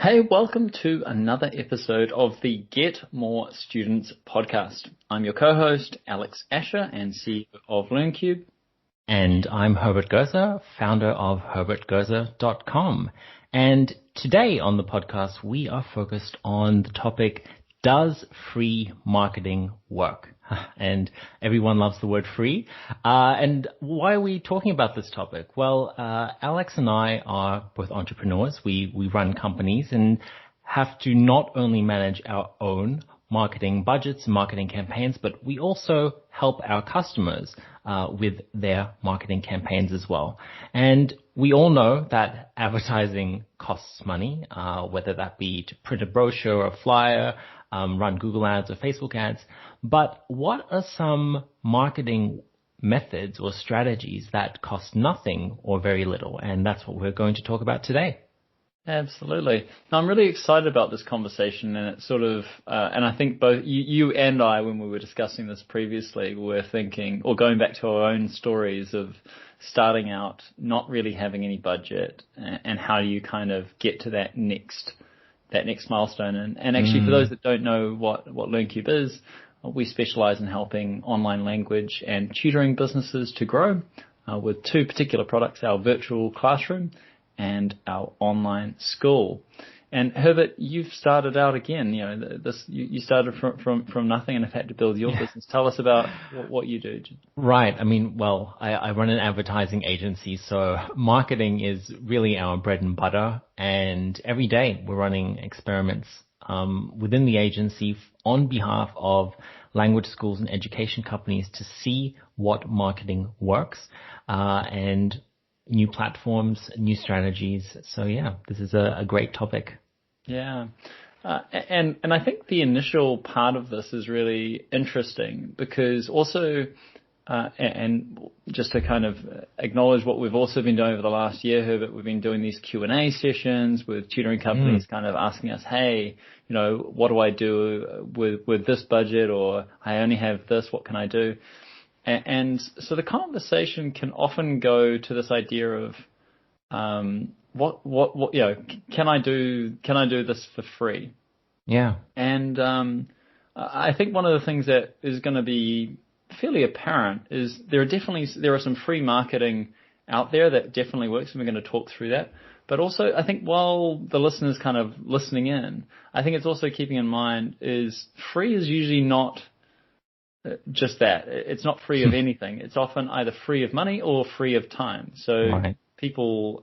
Hey, welcome to another episode of the Get More Students podcast. I'm your co-host, Alex Asher, and CEO of LearnCube. And I'm Herbert Gozer, founder of herbertgozer.com. And today on the podcast, we are focused on the topic, does free marketing work? And everyone loves the word free. And why are we talking about this topic? Well, Alex and I are both entrepreneurs. We run companies and have to not only manage our own marketing budgets and marketing campaigns, but we also help our customers with their marketing campaigns as well. And we all know that advertising costs money, whether that be to print a brochure or a flyer, run Google ads or Facebook ads. But what are some marketing methods or strategies that cost nothing or very little? And that's what we're going to talk about today. Absolutely. Now, I'm really excited about this conversation, and it's sort of, and I think both you and I, when we were discussing this previously, were thinking, or going back to our own stories of starting out, not really having any budget, and how you kind of get to that next milestone. And actually, for those that don't know what LearnCube is, we specialize in helping online language and tutoring businesses to grow with two particular products, our virtual classroom and our online school. And Herbert, you've started out again. You know, you started from nothing and have had to build your business. Tell us about what you do. Right. I mean, well, I run an advertising agency, so marketing is really our bread and butter. And every day we're running experiments within the agency on behalf of language schools and education companies to see what marketing works and new platforms, new strategies. So yeah, this is a great topic. Yeah. And I think the initial part of this is really interesting because also, and just to kind of acknowledge what we've also been doing over the last year, Herbert, we've been doing these Q&A sessions with tutoring companies kind of asking us, hey, you know, what do I do with this budget, or I only have this, what can I do? And so the conversation can often go to this idea of, what, you know, can I do this for free? Yeah. And, I think one of the things that is going to be fairly apparent is there are some free marketing out there that definitely works, and we're going to talk through that. But also, I think while the listener's kind of listening in, I think it's also keeping in mind is free is usually not just that. It's not free of anything. It's often either free of money or free of time. So people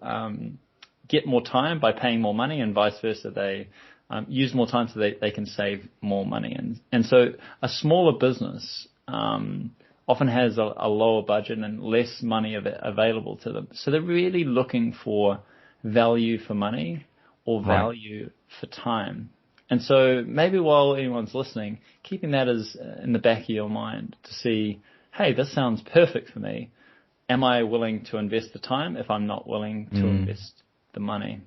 get more time by paying more money, and vice versa. They use more time so they can save more money. And so a smaller business often has a lower budget and less money available to them. So they're really looking for value for money or value for time. And so maybe while anyone's listening, keeping that as in the back of your mind to see, hey, this sounds perfect for me. Am I willing to invest the time if I'm not willing to invest the money?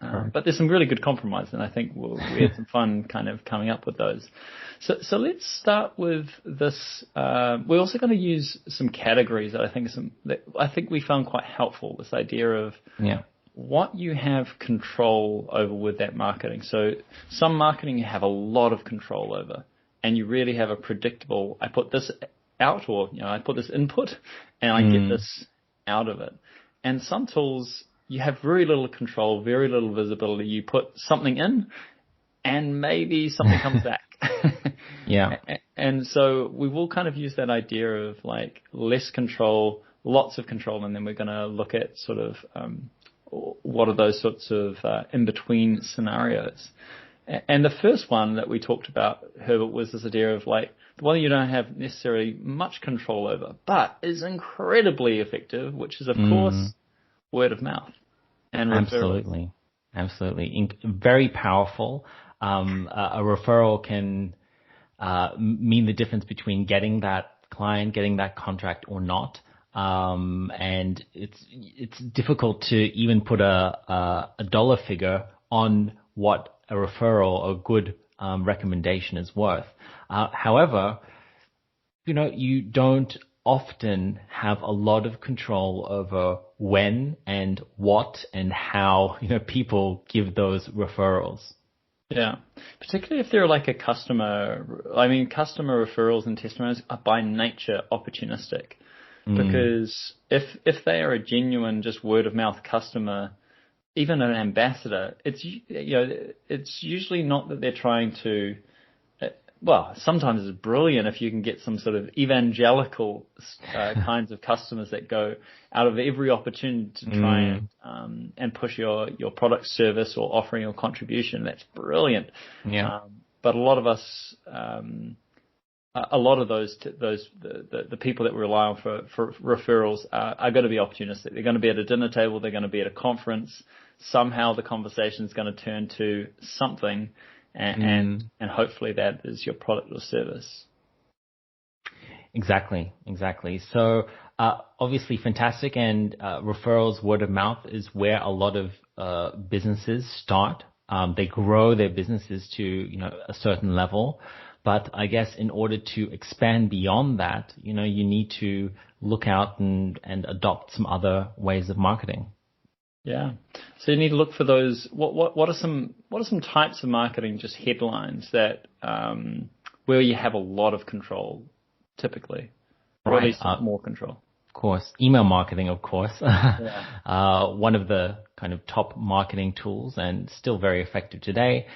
But there's some really good compromise, and I think we had some fun kind of coming up with those. So let's start with this. We're also going to use some categories that I think we found quite helpful. This idea of what you have control over with that marketing. So some marketing you have a lot of control over, and you really have a predictable, I put this out, or, you know, I put this input and I get this out of it. And some tools you have very little control, very little visibility. You put something in and maybe something comes back. And so we will kind of use that idea of like less control, lots of control, and then we're going to look at sort of what are those sorts of in-between scenarios. And the first one that we talked about, Herbert, was this idea of like the one you don't have necessarily much control over, but is incredibly effective, which is, of course, word of mouth and referrals. Absolutely. Very powerful. A referral can mean the difference between getting that client, getting that contract or not. And it's difficult to even put a dollar figure on what a referral or good recommendation is worth. However, you know, you don't often have a lot of control over when and what and how, people give those referrals. Yeah, particularly if they're like a customer. I mean, customer referrals and testimonials are by nature opportunistic, because if they are a genuine, just word of mouth customer, even an ambassador, it's usually not that they're trying to. Well, sometimes it's brilliant if you can get some sort of evangelical kinds of customers that go out of every opportunity to try and push your product, service, or offering or contribution. That's brilliant. Yeah. But a lot of us, a lot of the people that we rely on for referrals are going to be opportunistic. They're going to be at a dinner table. They're going to be at a conference. Somehow the conversation is going to turn to something. And hopefully that is your product or service. Exactly. So obviously fantastic, and referrals, word of mouth is where a lot of businesses start. They grow their businesses to a certain level, but I guess in order to expand beyond that, you need to look out and adopt some other ways of marketing. Yeah. So you need to look for those. What are some types of marketing, just headlines that where you have a lot of control, typically, or at least more control. Of course, email marketing, of course, yeah. One of the kind of top marketing tools, and still very effective today.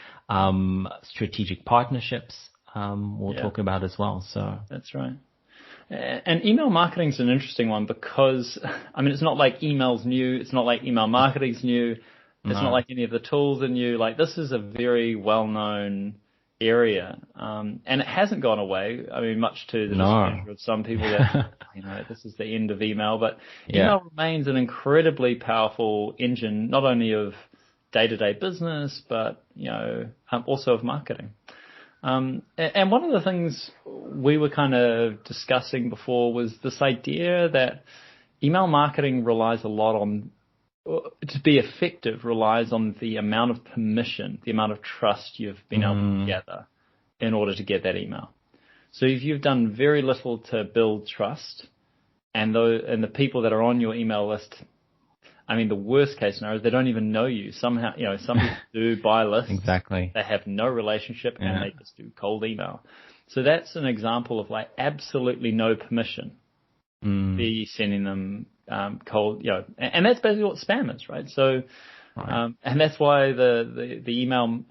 Strategic partnerships, we'll talk about as well. So that's right. And email marketing is an interesting one because, I mean, it's not like email's new. It's not like email marketing's new. It's not like any of the tools are new. Like, this is a very well-known area. And it hasn't gone away. I mean, much to the displeasure of some people that, this is the end of email. But email remains an incredibly powerful engine, not only of day-to-day business, but, also of marketing. And one of the things we were kind of discussing before was this idea that email marketing relies a lot on, to be effective, relies on the amount of permission, the amount of trust you've been able to gather in order to get that email. So if you've done very little to build trust, and the people that are on your email list, I mean, the worst case scenario is they don't even know you. Somehow, some people do buy lists. Exactly. They have no relationship and they just do cold email. So that's an example of like absolutely no permission. Be sending them cold, and that's basically what spam is, right? So, and that's why the email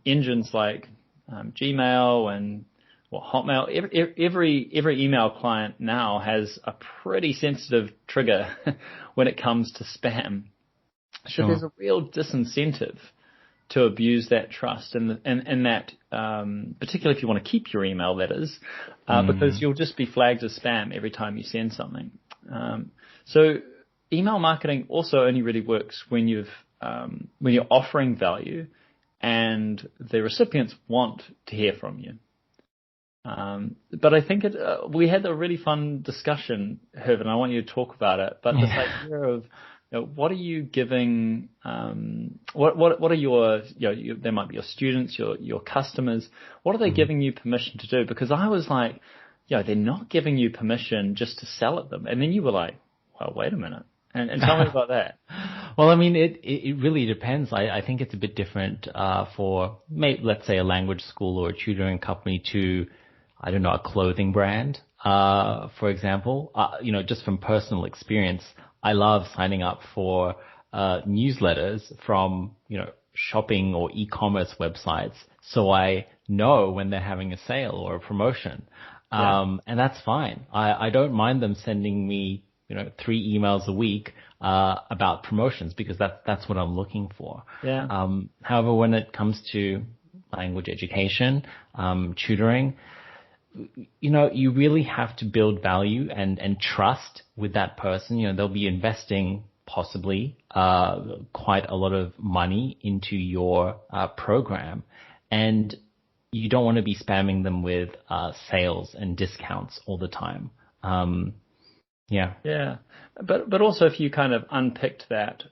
engines like Gmail and Hotmail, every email client now has a pretty sensitive trigger when it comes to spam. So there's a real disincentive to abuse that trust and that, particularly if you want to keep your email, that is, because you'll just be flagged as spam every time you send something. So email marketing also only really works when you're offering value and the recipients want to hear from you. But I think we had a really fun discussion, Herb, and I want you to talk about it. But this idea of what are you giving? What are your there might be your students, your customers. What are they giving you permission to do? Because I was like, they're not giving you permission just to sell at them. And then you were like, well, wait a minute. And tell me about that. Well, I mean, it really depends. I think it's a bit different for, let's say, a language school or a tutoring company to, I don't know, a clothing brand, for example. Just from personal experience, I love signing up for newsletters from, shopping or e-commerce websites, so I know when they're having a sale or a promotion. And that's fine. I don't mind them sending me 3 emails a week about promotions, because that's what I'm looking for. Yeah. However, when it comes to language education, tutoring, you really have to build value and trust with that person. They'll be investing possibly quite a lot of money into your program, and you don't want to be spamming them with sales and discounts all the time. Yeah. But also, if you kind of unpicked that,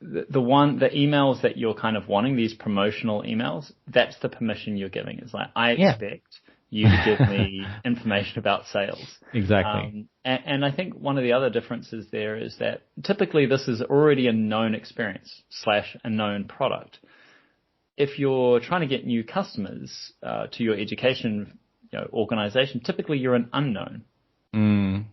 the emails that you're kind of wanting, these promotional emails, that's the permission you're giving. It's like, I expect you to give me information about sales. Exactly. And I think one of the other differences there is that typically this is already a known experience / a known product. If you're trying to get new customers to your education organization, typically you're an unknown. And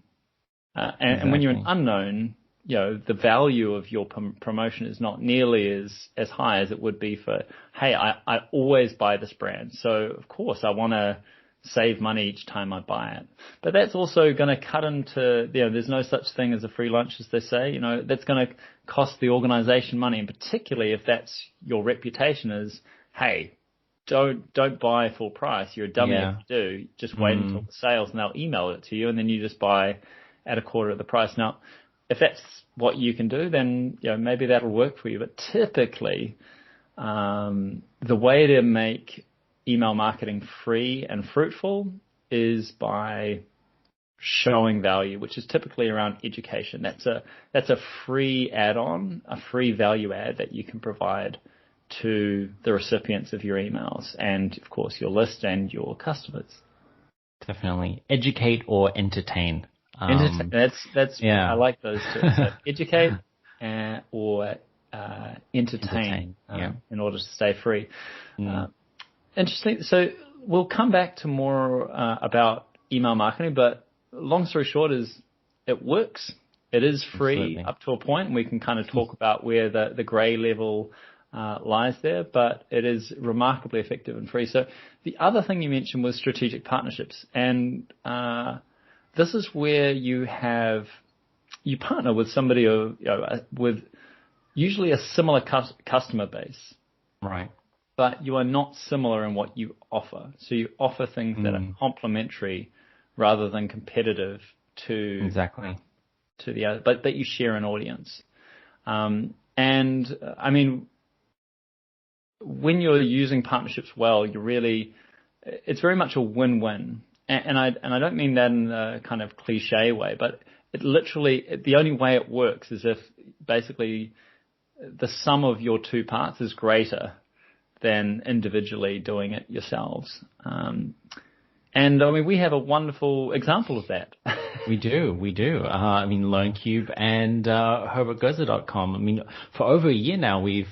when you're an unknown, the value of your promotion is not nearly as high as it would be for, hey, I always buy this brand, so of course I want to save money each time I buy it. But that's also going to cut into, there's no such thing as a free lunch, as they say. That's going to cost the organization money, and particularly if that's your reputation is, hey, don't buy full price. You're a dummy if you do. Just wait until the sales, and they'll email it to you, and then you just buy at a quarter of the price. Now, if that's what you can do, then maybe that'll work for you. But typically, the way to make email marketing free and fruitful is by showing value, which is typically around education. That's a free add-on, a free value add that you can provide to the recipients of your emails and, of course, your list and your customers. Definitely. Educate or entertain. That's I like those two. So educate or entertain in order to stay free. Interesting. So we'll come back to more about email marketing, but long story short is it works. It is free up to a point, and we can kind of talk about where the gray level lies there, but it is remarkably effective and free. So the other thing you mentioned was strategic partnerships, and this is where you partner with somebody with usually a similar customer base. Right. But you are not similar in what you offer. So you offer things that are complementary rather than competitive to the other, but you share an audience. And I mean, when you're using partnerships well, it's very much a win-win. And I don't mean that in a kind of cliche way, but it literally, the only way it works is if basically the sum of your two parts is greater than individually doing it yourselves. And I mean, we have a wonderful example of that. We do. I mean, LearnCube and herbertgozer.com. I mean, for over a year now, we've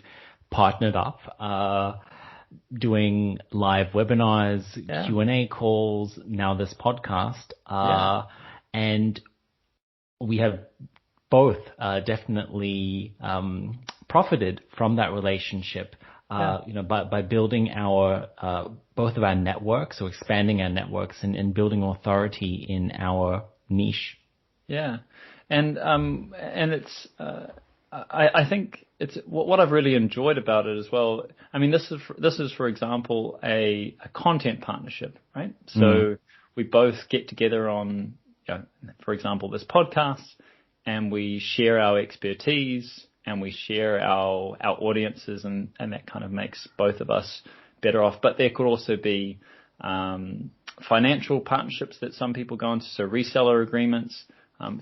partnered up, doing live webinars, Q&A calls, now this podcast. And we have both definitely profited from that relationship. By building both of our networks, or expanding our networks and building authority in our niche. Yeah. And it's, I think it's what I've really enjoyed about it as well. I mean, this is, for example, a content partnership, right? So we both get together on, for example, this podcast, and we share our expertise, and we share our audiences, and that kind of makes both of us better off. But there could also be financial partnerships that some people go into, so reseller agreements.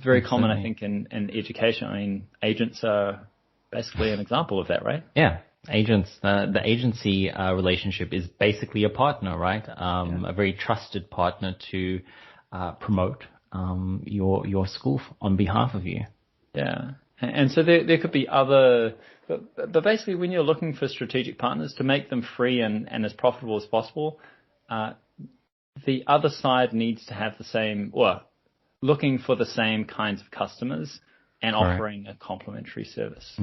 Very common, I think, in education. I mean, agents are basically an example of that, right? Yeah, agents. The agency relationship is basically a partner, right? A very trusted partner to promote your school on behalf of you. Yeah. And so there could be other, but basically when you're looking for strategic partners to make them free and as profitable as possible, the other side needs to have the same, or looking for the same kinds of customers and offering a complementary service.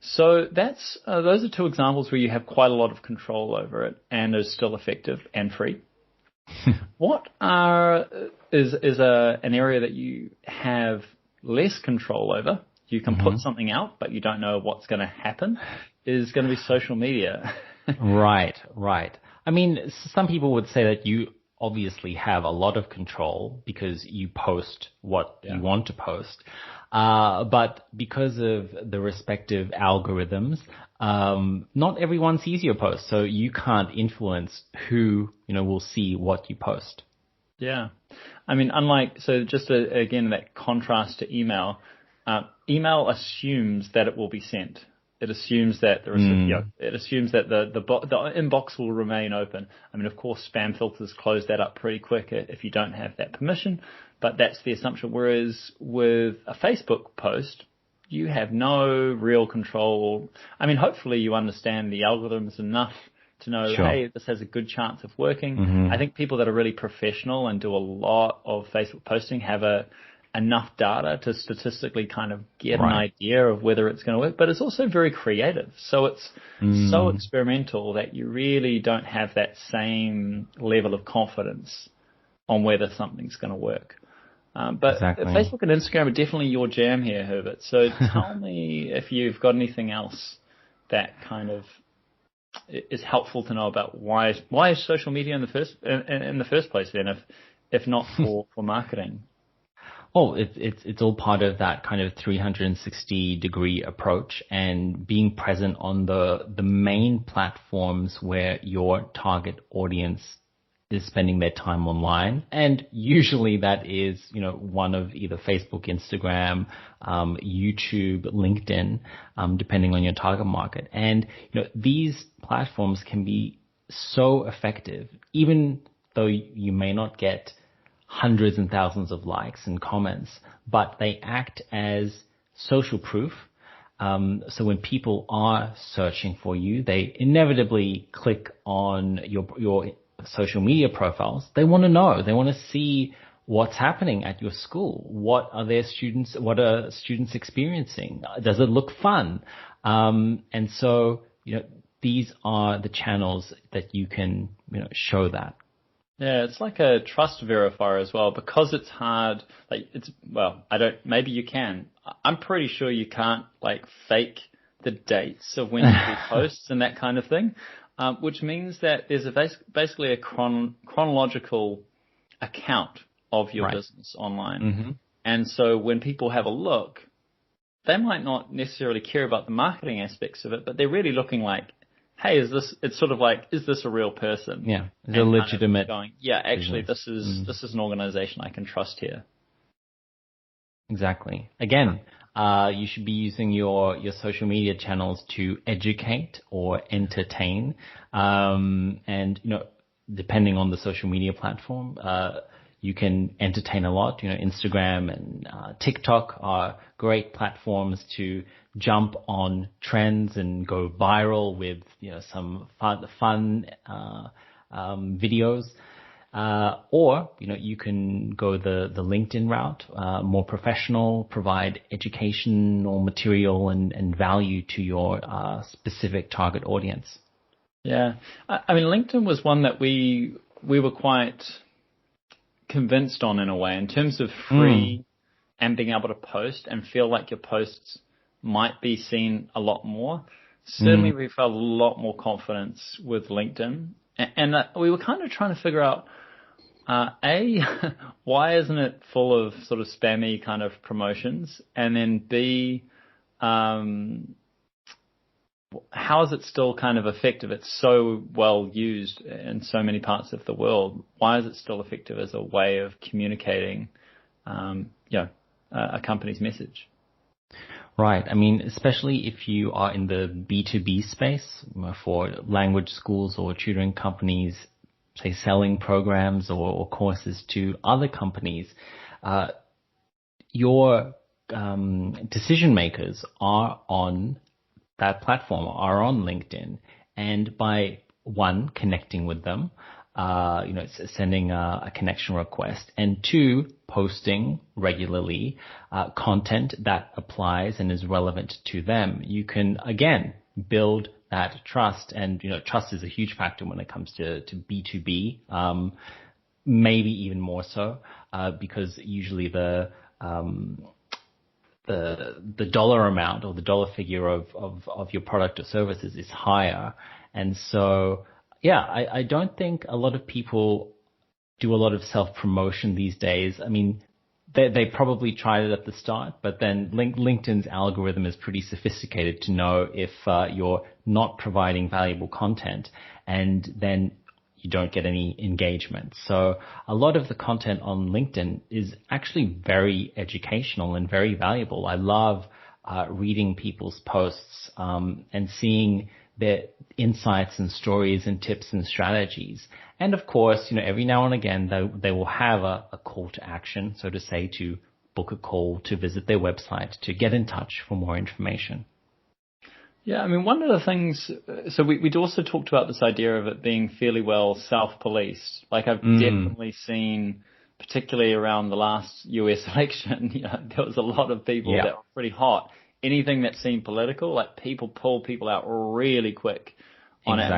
So those are two examples where you have quite a lot of control over it and is still effective and free. What is an area that you have less control over? You can put something out, but you don't know what's going to happen, is going to be social media. Right. I mean, some people would say that you obviously have a lot of control because you post what you want to post. But because of the respective algorithms, not everyone sees your post. So you can't influence who, will see what you post. Yeah. I mean, again, that contrast to email, email assumes that it will be sent it assumes that it assumes that the inbox will remain open. I mean, of course, spam filters close that up pretty quick if you don't have that permission, but that's the assumption. Whereas with a Facebook post, you have no real control. I mean, hopefully you understand the algorithms enough to know, hey, this has a good chance of working. I think people that are really professional and do a lot of Facebook posting have enough data to statistically kind of get an idea of whether it's going to work, but it's also very creative. So it's so experimental that you really don't have that same level of confidence on whether something's going to work. But Facebook and Instagram are definitely your jam here, Herbert. So tell me if you've got anything else that kind of is helpful to know about why is social media in the first place then, if not for marketing. Well, it's all part of that kind of 360-degree approach and being present on the main platforms where your target audience is spending their time online. And usually that is, one of either Facebook, Instagram, YouTube, LinkedIn, depending on your target market. And, these platforms can be so effective, even though you may not get hundreds and thousands of likes and comments, but they act as social proof. So when people are searching for you, they inevitably click on your social media profiles. They want to know. They want to see what's happening at your school. What are students experiencing? Does it look fun? And so, these are the channels that you can, show that. Yeah, it's like a trust verifier as well, because it's hard. Maybe you can. I'm pretty sure you can't fake the dates of when you do posts and that kind of thing, which means that there's basically a chronological account of your business online. And so when people have a look, they might not necessarily care about the marketing aspects of it, but they're really looking hey, is this a real person? Yeah, is it legitimate? Actually, this is an organization I can trust here. Exactly. Again, you should be using your social media channels to educate or entertain. And, depending on the social media platform, you can entertain a lot. Instagram and TikTok are great platforms to jump on trends and go viral with, some fun videos. Or, you can go the LinkedIn route, more professional, provide educational material and value to your specific target audience. Yeah. I mean, LinkedIn was one that we were quite convinced on in a way, in terms of free and being able to post and feel like your posts might be seen a lot more. Certainly we felt a lot more confidence with LinkedIn, and we were kind of trying to figure out, why isn't it full of sort of spammy kind of promotions? And then B, how is it still kind of effective? It's so well used in so many parts of the world. Why is it still effective as a way of communicating, a company's message? Right. I mean, especially if you are in the B2B space for language schools or tutoring companies, say selling programs or courses to other companies, your decision makers are on that platform, are on LinkedIn. And by connecting with them, sending a connection request, and 2, posting regularly content that applies and is relevant to them, you can, again, build that trust. And, trust is a huge factor when it comes to B2B, maybe even more so, because usually the dollar amount or the dollar figure of your product or services is higher. And so, I don't think a lot of people do a lot of self-promotion these days. I mean, they probably tried it at the start, but then LinkedIn's algorithm is pretty sophisticated to know if you're not providing valuable content, and then you don't get any engagement. So a lot of the content on LinkedIn is actually very educational and very valuable. I love reading people's posts and seeing their insights and stories and tips and strategies. And of course, every now and again, they will have a call to action, so to say, to book a call, to visit their website, to get in touch for more information. Yeah, I mean, one of the things, so we'd also talked about this idea of it being fairly well self-policed. Like I've definitely seen, particularly around the last US election, there was a lot of people that were pretty hot. Anything that seemed political, like people pulled people out really quick on it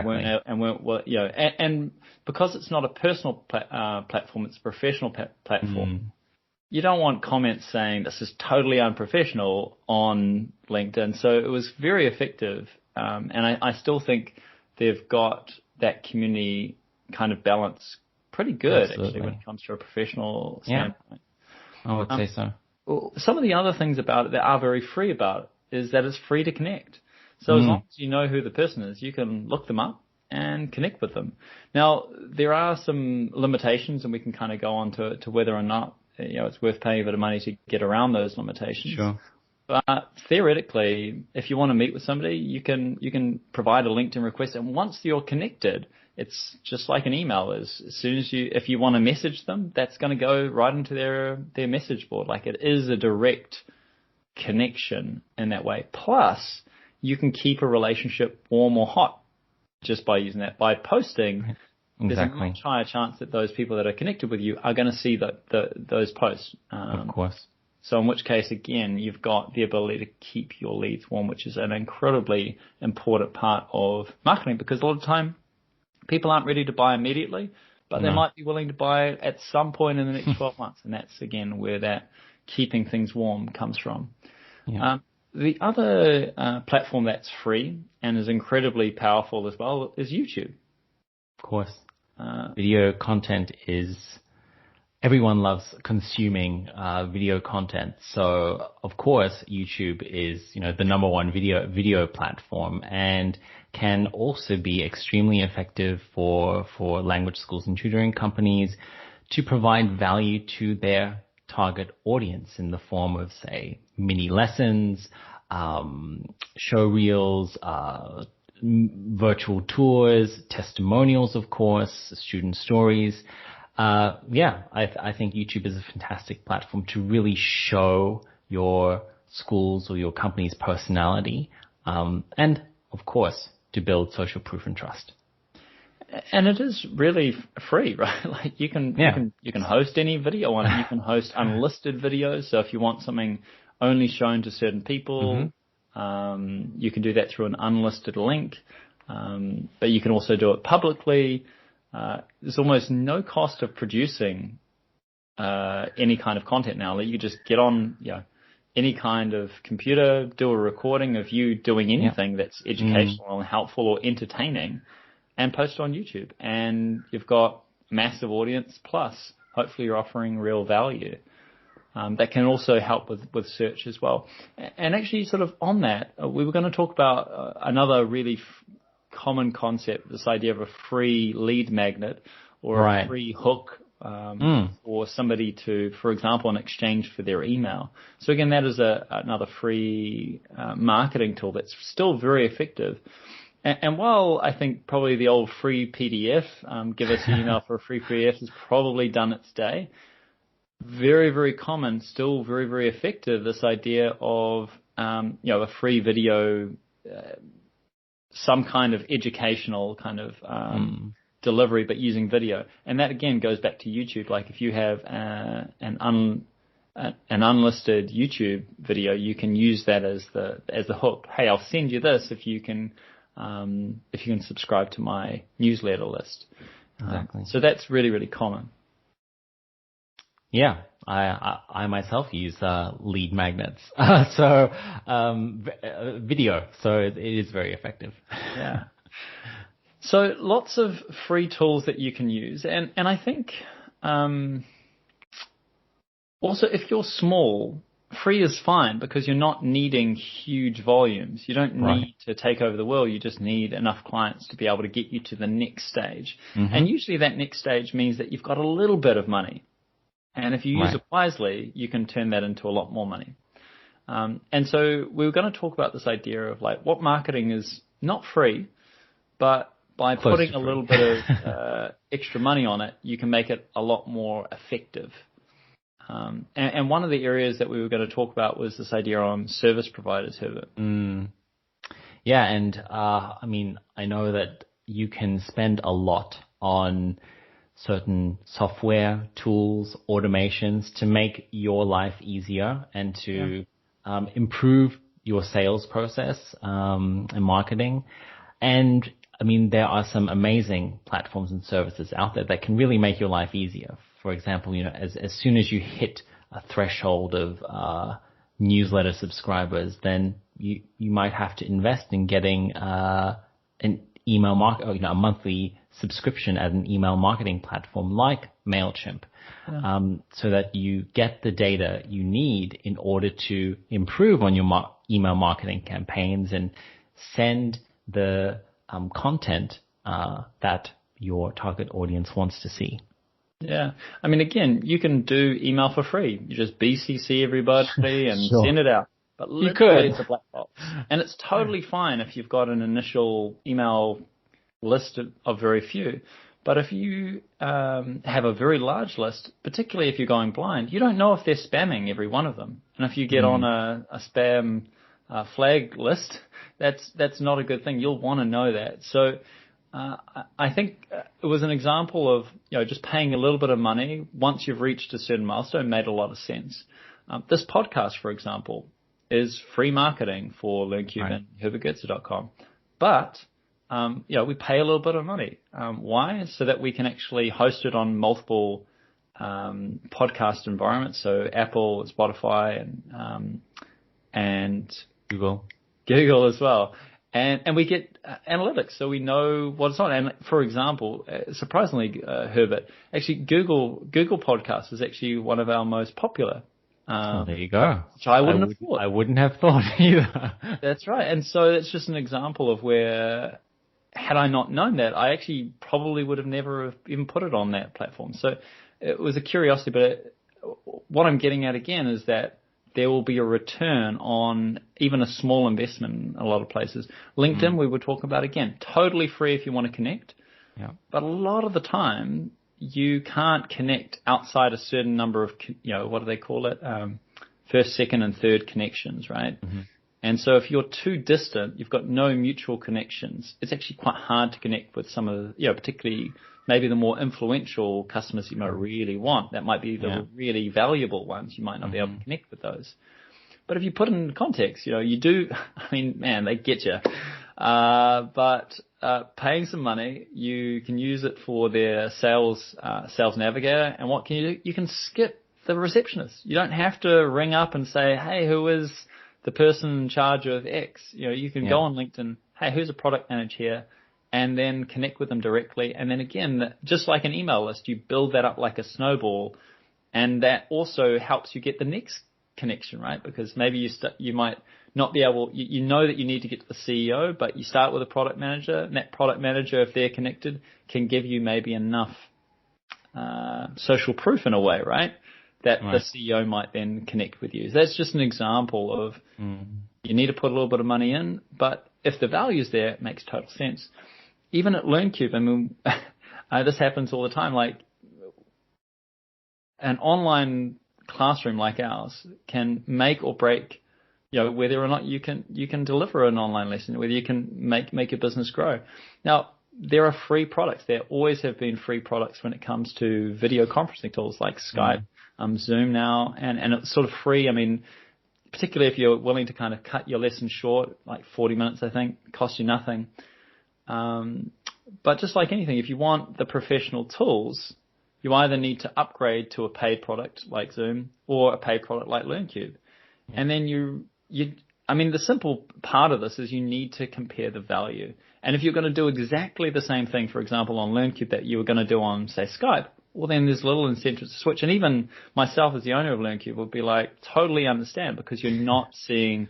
and weren't, and because it's not a personal platform, it's a professional platform. You don't want comments saying this is totally unprofessional on LinkedIn. So it was very effective. And I still think they've got that community kind of balance pretty good, actually, when it comes to a professional standpoint. I would say so. Well, some of the other things about it that are very free about it is that it's free to connect. So as long as you know who the person is, you can look them up and connect with them. Now, there are some limitations, and we can kind of go on to whether or not it's worth paying a bit of money to get around those limitations. Sure. But theoretically, if you want to meet with somebody, you can provide a LinkedIn request, and once you're connected, it's just like an email is. As soon as if you want to message them, that's going to go right into their message board. Like it is a direct connection in that way. Plus, you can keep a relationship warm or hot just by using that. By posting, there's a much higher chance that those people that are connected with you are going to see those posts. Of course. So in which case, again, you've got the ability to keep your leads warm, which is an incredibly important part of marketing, because a lot of the time people aren't ready to buy immediately, but they might be willing to buy at some point in the next 12 months. And that's, again, where that keeping things warm comes from. Yeah. The other platform that's free and is incredibly powerful as well is YouTube. Of course. Video content everyone loves consuming video content. So, of course, YouTube is, the number one video platform, and can also be extremely effective for language schools and tutoring companies to provide value to their target audience in the form of, say, mini lessons, show reels, virtual tours, testimonials, of course, student stories. I think YouTube is a fantastic platform to really show your school's or your company's personality, and of course to build social proof and trust. And it is really free, right? Like you can host any video on it. You can host unlisted videos. So if you want something only shown to certain people, you can do that through an unlisted link. But you can also do it publicly. There's almost no cost of producing any kind of content now. Like you just get on, any kind of computer, do a recording of you doing anything that's educational and helpful or entertaining, and post it on YouTube. And you've got a massive audience, plus hopefully you're offering real value. That can also help with search as well. And actually, sort of on that, we were going to talk about another really common concept, this idea of a free lead magnet or a free hook for somebody to, for example, in exchange for their email. So again, that is another free marketing tool that's still very effective. And while I think probably the old free PDF, give us an email for a free PDF, has probably done its day, very, very common, still very, very effective, this idea of, a free video, some kind of educational kind of delivery, but using video. And that, again, goes back to YouTube. Like if you have an unlisted YouTube video, you can use that as the hook. Hey, I'll send you this if you can subscribe to my newsletter list. Exactly. So that's really, really common. Yeah, I myself use lead magnets. So video, so it is very effective. Yeah. So lots of free tools that you can use, and I think also if you're small, free is fine because you're not needing huge volumes. You don't need to take over the world. You just need enough clients to be able to get you to the next stage. And usually that next stage means that you've got a little bit of money. And if you use it wisely, you can turn that into a lot more money. And so we were going to talk about this idea of like what marketing is not free, but by putting a little bit of extra money on it, you can make it a lot more effective. And one of the areas that we were going to talk about was this idea on service providers, Herbert. Yeah, and I mean, I know that you can spend a lot on certain software, tools, automations to make your life easier and to improve your sales process and marketing. And I mean, there are some amazing platforms and services out there that can really make your life easier. For example, you know, as soon as you hit a threshold of newsletter subscribers, then you might have to invest in getting an email a monthly subscription at an email marketing platform like MailChimp, so that you get the data you need in order to improve on your email marketing campaigns and send the content that your target audience wants to see. Yeah. I mean, again, you can do email for free. You just BCC everybody and send it out. But literally it's a black box. And it's totally fine if you've got an initial email list of very few. But if you have a very large list, particularly if you're going blind, you don't know if they're spamming every one of them. And if you get on a spam flag list, that's not a good thing. You'll want to know that. So I think it was an example of, you know, just paying a little bit of money once you've reached a certain milestone made a lot of sense. This podcast, for example, is free marketing for LearnCube and herbertgoetze.com. But, you know, we pay a little bit of money. Why? So that we can actually host it on multiple podcast environments. So Apple, Spotify, and Google as well. And we get analytics, so we know what it's on. And for example, surprisingly, Herbert, actually Google Podcasts is actually one of our most popular. There you go. Which I wouldn't have thought. I wouldn't have thought either. That's right. And so it's just an example of where, had I not known that, I actually probably would have never even put it on that platform. So it was a curiosity, but what I'm getting at again is that there will be a return on even a small investment in a lot of places. LinkedIn, we were talking about again, totally free if you want to connect. Yeah. But a lot of the time, you can't connect outside a certain number of, you know, what do they call it? First, second, and third connections, right? Mm-hmm. And so if you're too distant, you've got no mutual connections. It's actually quite hard to connect with some of the, you know, particularly maybe the more influential customers you might really want. That might be the really valuable ones. You might not be able to connect with those. But if you put it in context, you know, you do, I mean, man, they get you. But paying some money, you can use it for their sales navigator. And what can you do? You can skip the receptionist. You don't have to ring up and say, hey, who is the person in charge of X? You know, you can go on LinkedIn. Hey, who's a product manager here? And then connect with them directly. And then again, just like an email list, you build that up like a snowball. And that also helps you get the next connection, right? Because maybe you might not be able, you know that you need to get to the CEO, but you start with a product manager, and that product manager, if they're connected, can give you maybe enough social proof in a way, right? That the CEO might then connect with you. So that's just an example of you need to put a little bit of money in, but if the value's there, it makes total sense. Even at LearnCube, I mean, this happens all the time. Like an online classroom like ours can make or break, you know, whether or not you can deliver an online lesson, whether you can make your business grow. Now, there are free products. There always have been free products when it comes to video conferencing tools like Skype, Zoom now, and it's sort of free. I mean, particularly if you're willing to kind of cut your lesson short, like 40 minutes, I think, costs you nothing. But just like anything, if you want the professional tools, you either need to upgrade to a paid product like Zoom or a paid product like LearnCube. And then I mean, the simple part of this is you need to compare the value. And if you're going to do exactly the same thing, for example, on LearnCube that you were going to do on, say, Skype, well, then there's little incentive to switch. And even myself as the owner of LearnCube would be like, totally understand, because you're not seeing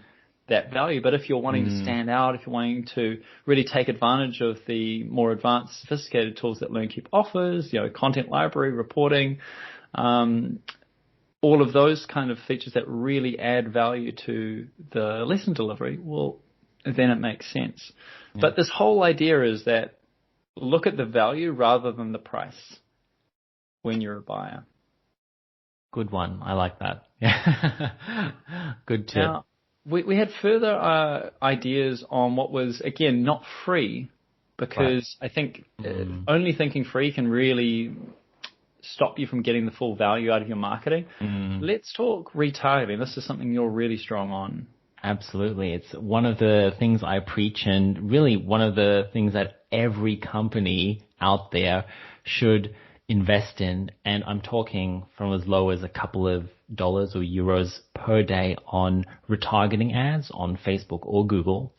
that value. But if you're wanting to stand out, if you're wanting to really take advantage of the more advanced, sophisticated tools that LearnCube offers, you know, content library, reporting, all of those kind of features that really add value to the lesson delivery, well, then it makes sense. Yeah. But this whole idea is that look at the value rather than the price when you're a buyer. Good one. I like that. Yeah. Good tip. Now, we had further ideas on what was, again, not free, because right. I think only thinking free can really stop you from getting the full value out of your marketing. Let's talk retargeting. This is something you're really strong on. Absolutely. It's one of the things I preach, and really one of the things that every company out there should invest in. And I'm talking from as low as a couple of dollars or euros per day on retargeting ads on Facebook or Google.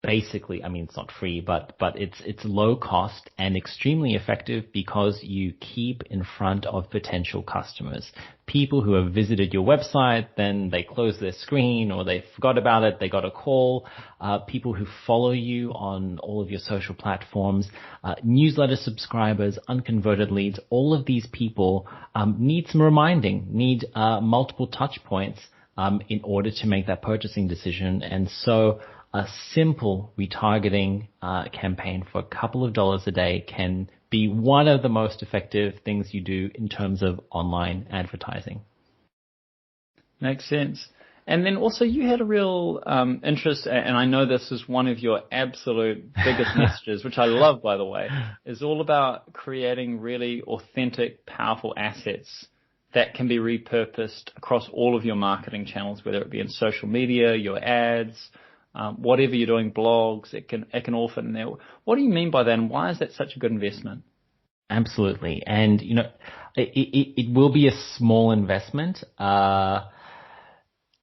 Basically, I mean, it's not free, but it's low cost and extremely effective because you keep in front of potential customers. People who have visited your website, then they close their screen or they forgot about it, they got a call. People who follow you on all of your social platforms, newsletter subscribers, unconverted leads, all of these people need some reminding, need multiple touch points in order to make that purchasing decision. And so a simple retargeting campaign for a couple of dollars a day can be one of the most effective things you do in terms of online advertising. Makes sense. And then also you had a real interest, and I know this is one of your absolute biggest messages, which I love, by the way, is all about creating really authentic, powerful assets that can be repurposed across all of your marketing channels, whether it be in social media, your ads, whatever you're doing, blogs, it can all fit in there. What do you mean by that, and why is that such a good investment? Absolutely. And, you know, it will be a small investment.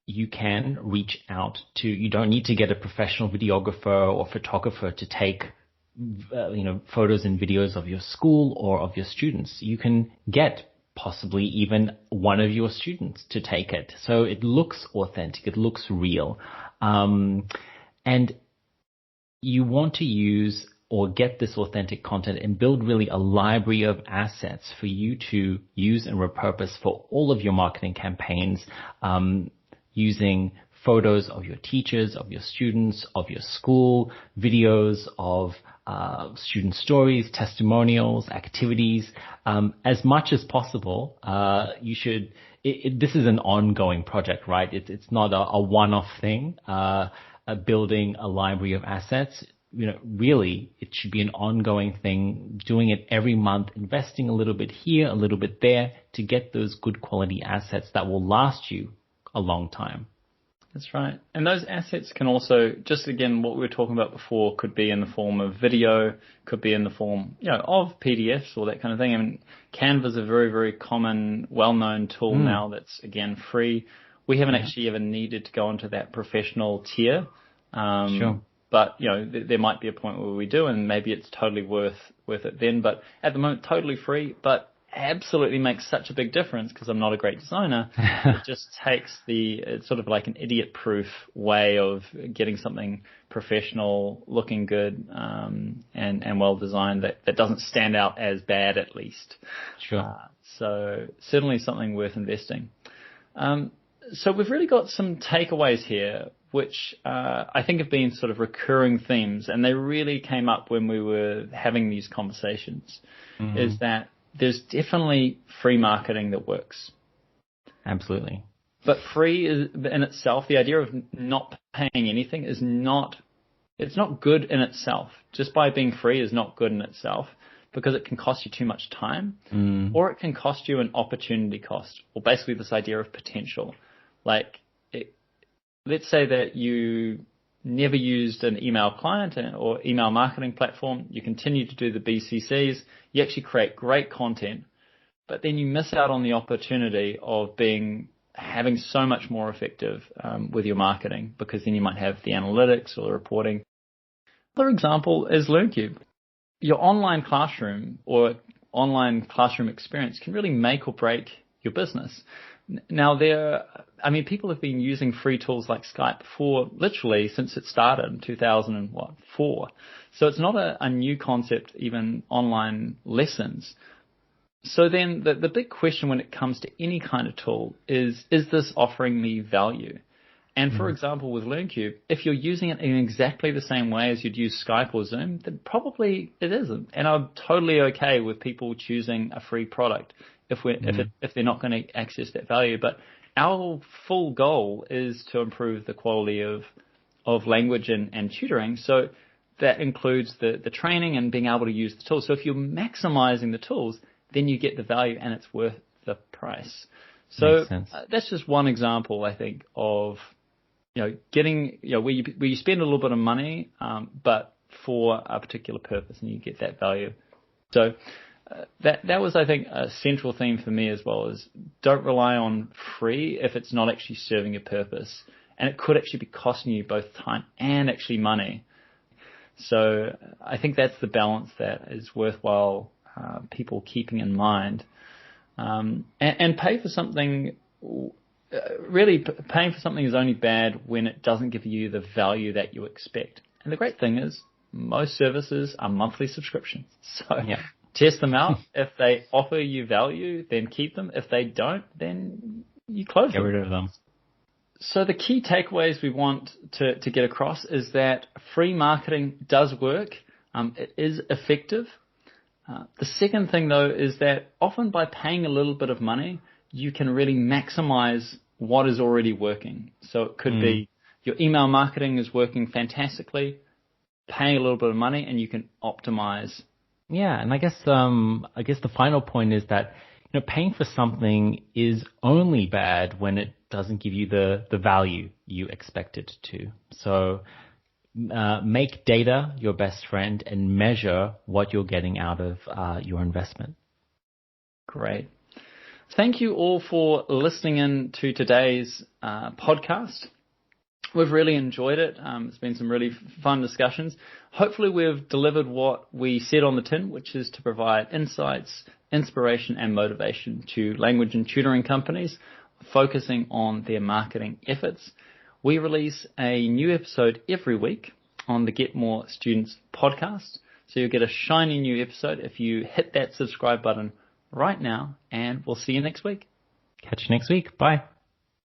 You can reach out to, you don't need to get a professional videographer or photographer to take, photos and videos of your school or of your students. You can get possibly even one of your students to take it. So it looks authentic. It looks real. And you want to use or get this authentic content and build really a library of assets for you to use and repurpose for all of your marketing campaigns, using photos of your teachers, of your students, of your school, videos of student stories, testimonials, activities, as much as possible. You should. This is an ongoing project, right? It's not a one-off thing. Building a library of assets, really, it should be an ongoing thing. Doing it every month, investing a little bit here, a little bit there, to get those good quality assets that will last you a long time. That's right. And those assets can also, just again, what we were talking about before, could be in the form of video, could be in the form, of PDFs or that kind of thing. I mean, Canva is a very, very common, well-known tool now that's, again, free. We haven't actually ever needed to go into that professional tier. Sure. But, there might be a point where we do, and maybe it's totally worth it then. But at the moment, totally free, but absolutely makes such a big difference because I'm not a great designer. It just takes it's sort of like an idiot-proof way of getting something professional, looking good, and well-designed that doesn't stand out as bad, at least. Sure. So certainly something worth investing. So we've really got some takeaways here, which I think have been sort of recurring themes, and they really came up when we were having these conversations, is that there's definitely free marketing that works. Absolutely. But free is, in itself, the idea of not paying anything it's not good in itself. Just by being free is not good in itself, because it can cost you too much time, or it can cost you an opportunity cost, or basically this idea of potential. Like, let's say that you never used an email client or email marketing platform. You continue to do the BCCs. You actually create great content, but then you miss out on the opportunity of having so much more effective with your marketing, because then you might have the analytics or the reporting. Another example is LearnCube. Your online classroom or online classroom experience can really make or break your business. Now, people have been using free tools like Skype for literally since it started in 2004. So it's not a new concept, even online lessons. So then the big question when it comes to any kind of tool is this offering me value? And for example, with LearnCube, if you're using it in exactly the same way as you'd use Skype or Zoom, then probably it isn't. And I'm totally okay with people choosing a free product if they're not going to access that value. But our full goal is to improve the quality of language and tutoring. So that includes the training and being able to use the tools. So if you're maximizing the tools, then you get the value and it's worth the price. So that's just one example, I think, of getting where you spend a little bit of money, but for a particular purpose, and you get that value. So that was, I think, a central theme for me as well. Is don't rely on free if it's not actually serving a purpose, and it could actually be costing you both time and actually money. So I think that's the balance that is worthwhile people keeping in mind, and pay for something. Really, paying for something is only bad when it doesn't give you the value that you expect. And the great thing is, most services are monthly subscriptions. So test them out. If they offer you value, then keep them. If they don't, then you close them. Get rid of them. So the key takeaways we want to get across is that free marketing does work. It is effective. The second thing, though, is that often by paying a little bit of money, you can really maximize what is already working. So it could be your email marketing is working fantastically, paying a little bit of money, and you can optimize. Yeah, and I guess the final point is that paying for something is only bad when it doesn't give you the value you expect it to. So make data your best friend and measure what you're getting out of your investment. Great. Thank you all for listening in to today's podcast. We've really enjoyed it. It's been some really fun discussions. Hopefully we've delivered what we said on the tin, which is to provide insights, inspiration and motivation to language and tutoring companies focusing on their marketing efforts. We release a new episode every week on the Get More Students podcast. So you'll get a shiny new episode if you hit that subscribe button right now, and we'll see you next week. Catch you next week. Bye.